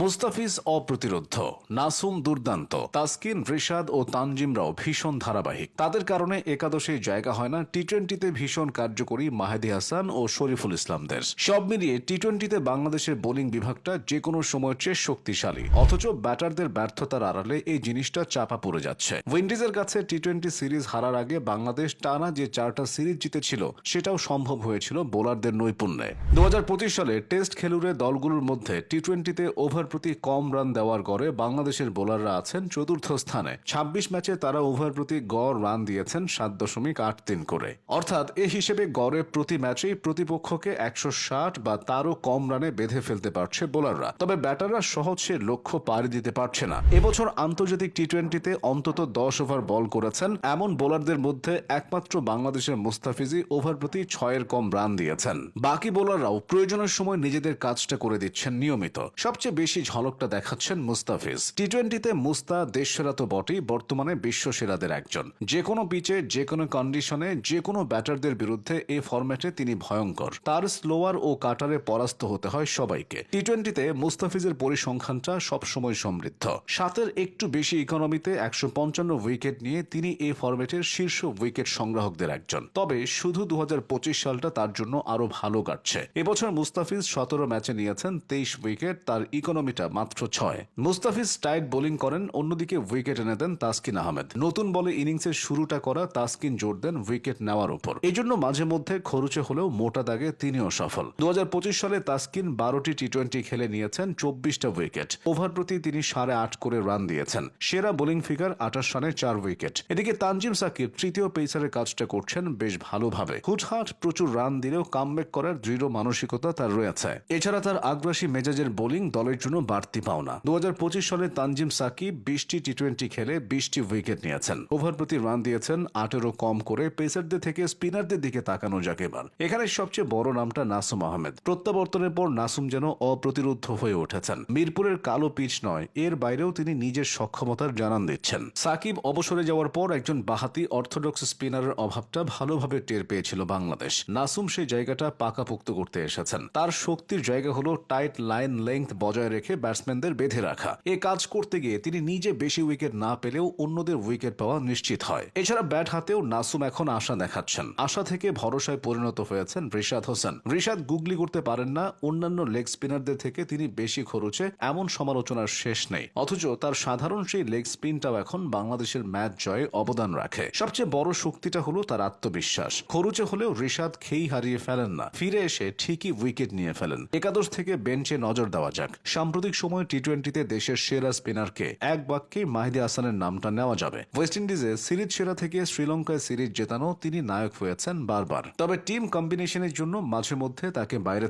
মুস্তাফিজ অপ্রতিরোধ্য, নাসুম দুর্দান্ত, তাসকিন, রিশাদ ও তানজিমরাও ভীষণ ধারাবাহিক। তাদের কারণে একাদশে জায়গা হয় না টি-20তে ভীষণ কার্যকরী মাহেদী হাসান ও শরীফুল ইসলামদের। সব মিলিয়ে টি-20তে বাংলাদেশের বোলিং বিভাগটা যে কোনো সময়ের চেয়ে শক্তিশালী, অথচ ব্যাটারদের ব্যর্থতার আড়ালে এই জিনিসটা চাপা পড়ে যাচ্ছে। উইন্ডিজের কাছে টি-20 সিরিজ হারার আগে বাংলাদেশ টানা যে 4টা সিরিজ জিতেছিল সেটাও সম্ভব হয়েছিল বোলারদের নৈপুণ্যে। 2025 সালে টেস্ট খেলুড়ে দলগুলোর মধ্যে টি-20তে ওভার প্রতি কম রান দেওয়ার গড়ে বাংলাদেশের বোলাররা আছেন চতুর্থ স্থানে। 26 ম্যাচে তারা ওভার প্রতি গড় রান দিয়েছেন 7.83 করে। অর্থাৎ এ হিসেবে গড়ে প্রতি ম্যাচেই প্রতিপক্ষকে 160 বা তারও কম রানে বেঁধে ফেলতে পারছে বোলাররা। তবে ব্যাটাররা সহজ সে লক্ষ্য পাড়ি দিতে পারছে না। এবছর আন্তর্জাতিক টি-20তে অন্তত 10 ওভার বল করেছেন এমন বোলারদের মধ্যে একমাত্র বাংলাদেশের মুস্তাফিজই ওভার প্রতি 6-এর কম রান দিয়েছেন। বাকি বোলাররাও প্রয়োজনের সময় নিজেদের কাজটা করে দিচ্ছেন নিয়মিত। সবচেয়ে বেশি ঝলকটা দেখাচ্ছেন মুস্তাফিজ। টি-20তে মুস্তা দেশসেরা তো বটেই, বর্তমানে বিশ্ব সেরাদের একজন। যে কোনো পিচে, যে কোনো কন্ডিশনে, যে কোনো ব্যাটারদের বিরুদ্ধে এই ফরম্যাটে তিনি ভয়ঙ্কর। তার স্লোয়ার ও কাটারে পরাস্ত হতে হয় সবাইকে। টি-20তে মুস্তাফিজের পরিসংখ্যানটা সবসময় সমৃদ্ধ। 7-এর একটু বেশি ইকোনমিতে 155 উইকেট নিয়ে তিনি এই ফরম্যাটের শীর্ষ উইকেট সংগ্রাহকদের একজন। তবে শুধু 2025 সালটা তার জন্য আরো ভালো কাটছে। এবছর মুস্তাফিজ 17 ম্যাচে নিয়েছেন 23 উইকেট, তার ইকোনমিটা মাত্র 6। মুস্তাফিজ টাইট বোলিং করেন, অন্যদিকে উইকেট এনে দেন তাসকিন আহমেদ। নতুন বলে ইনিংসের শুরুটা করা তাসকিন জোর দেন উইকেট নেওয়ার উপর। এই জন্য মাঝে মধ্যে খরুচে হলেও মোটা দাগে তিনিও সফল। 2025 সালে তাসকিন 12টি টি-20 খেলে নিয়েছেন 24টা উইকেট। ওভার প্রতি তিনি 8.5 করে রান দিয়েছেন। সেরা বোলিং ফিগার 28 রানে 4 উইকেট। এদিকে তানজিম সাকিব তৃতীয় পেসারের কাজটা করছেন বেশ ভালোভাবে। হুটহাট প্রচুর রান দিলেও কামব্যাক করার দৃঢ় মানসিকতা তার রয়েছে। এছাড়া তার আগ্রাসী মেজাজের বোলিং দলের জন্য বাড়তি পাওনা। 2025 সালে তানজিম সাকিব 20টি টি-20 খেলে 20টি উইকেট নিয়েছেন। ওভার প্রতি রান দিয়েছেন 8-এরও কম করে। পেসারদের থেকে স্পিনারদের দিকে তাকানো যাক এবার। এখানে সবচেয়ে বড় নামটা নাসুম আহমেদ। প্রত্যাবর্তনের পর নাসুম যেন অপ্রতিরোধ্য হয়ে উঠেছেন। মিরপুরের কালো পিচ নয়, এর বাইরেও তিনি নিজের সক্ষমতার জানান দিচ্ছেন। সাকিব অবসরে যাওয়ার পর একজন বাহাতি অর্থোডক্স স্পিনারের অভাবটা ভালোভাবে টের পেয়েছিল বাংলাদেশ। নাসুম সেই জায়গাটা পাকাপোক্ত করতে এসেছেন। তার শক্তির জায়গা হলো টাইট লাইন লেংথ বজায় রেখে ব্যাটসম্যানদের বেঁধে রাখা। এ কাজ করতে গিয়ে তিনি নিজে বেশি উইকেট না পেলেও অন্যদের উইকেট পাওয়া নিশ্চিত হয়। এছাড়া ব্যাট হাতেও নাসুম এখন আশা দেখাচ্ছেন। আশা থেকে ভরসায় পরিণত হয়েছেন রিশাদ হোসেন। রিশাদ গুগলি করতে পারেন না, অন্যান্য লেগ স্পিনারদের থেকে তিনি বেশি খরচে, এমন সমালোচনার শেষ নেই। অথচ তার সাধারণ সেই লেগ স্পিনটাও এখন বাংলাদেশের ম্যাচ জয়ে অবদান রাখে। সবচেয়ে বড় শক্তিটা হলো তার আত্মবিশ্বাস। খরচে হলেও রিশাদ খেই হারিয়ে ফেলেন না, ফিরে এসে ঠিকই উইকেট নিয়ে ফেলেন। একাদশ থেকে বেঞ্চে নজর দেওয়া যাক। সাম্প্রতিক সময় টি-20তে দেশের সেরা স্পিনারকে এক বাক্যে মাহেদী হাসানের নামটা নেওয়া যাবে। ওয়েস্ট ইন্ডিজে সিরিজ সেরা থেকে শ্রীলঙ্কায় সিরিজ জেতানো তিনি নায়ক হয়েছেন বারবার। তবে টিম কম্বিনেশনের জন্য মাঝে মধ্যে তাকে বাইরে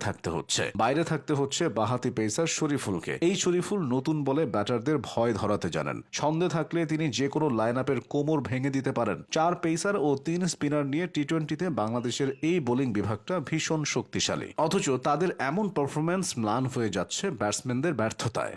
থাকতে হচ্ছে বাহাতি পেসার শরীফুলকে। এই শরীফুল নতুন বলে ব্যাটারদের ভয় ধরাতে জানেন। ছন্দে থাকলে তিনি যে কোনো লাইন আপের কোমর ভেঙে দিতে পারেন। 4 পেসার ও 3 স্পিনার নিয়ে টি-20তে বাংলাদেশের এই বোলিং বিভাগটা ভীষণ শক্তিশালী। অথচ তাদের এমন পারফরম্যান্স ম্লান হয়ে যাচ্ছে ব্যাটসম্যানদের ব্যর্থতায়।